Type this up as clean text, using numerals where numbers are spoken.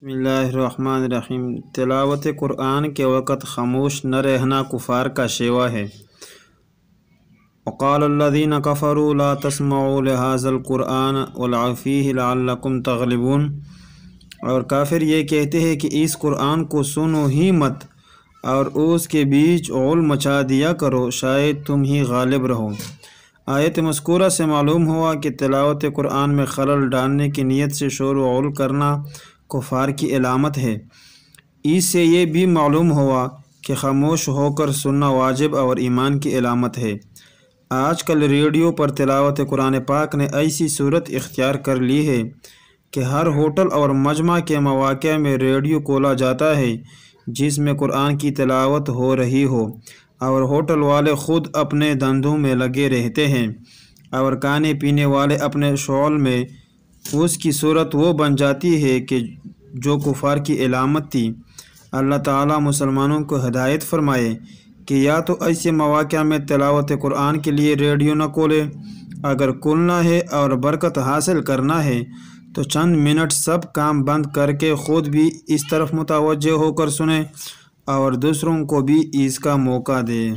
بسم اللہ الرحمن الرحیم۔ تلاوت قرآن کے وقت خاموش نہ رہنا کفار کا شیوا ہے۔ وقال الذین کفروا لا تسمعوا لهذا القرآن والغوا فیہ لعلکم تغلبون، اور کافر یہ کہتے ہیں کہ اس قرآن کو سنو ہی مت اور اس کے بیچ غول مچا دیا کرو، شاید تم ہی غالب رہو۔ آیت مذکورہ سے معلوم ہوا کہ تلاوت قرآن میں خلل ڈالنے کی نیت سے شور و غول کرنا کفار کی علامت ہے۔ اس سے یہ بھی معلوم ہوا کہ خاموش ہو کر سننا واجب اور ایمان کی علامت ہے۔ آج کل ریڈیو پر تلاوت قرآن پاک نے ایسی صورت اختیار کر لی ہے کہ ہر ہوٹل اور مجمع کے مواقع میں ریڈیو کھولا جاتا ہے جس میں قرآن کی تلاوت ہو رہی ہو، اور ہوٹل والے خود اپنے دھندوں میں لگے رہتے ہیں اور کھانے پینے والے اپنے شغل میں۔ اس کی صورت وہ بن جاتی ہے کہ جو کفار کی علامت تھی۔ اللہ تعالیٰ مسلمانوں کو ہدایت فرمائے کہ یا تو ایسے مواقع میں تلاوت قرآن کے لیے ریڈیو نہ کھولے، اگر کھولنا ہے اور برکت حاصل کرنا ہے تو چند منٹ سب کام بند کر کے خود بھی اس طرف متوجہ ہو کر سنیں اور دوسروں کو بھی اس کا موقع دیں۔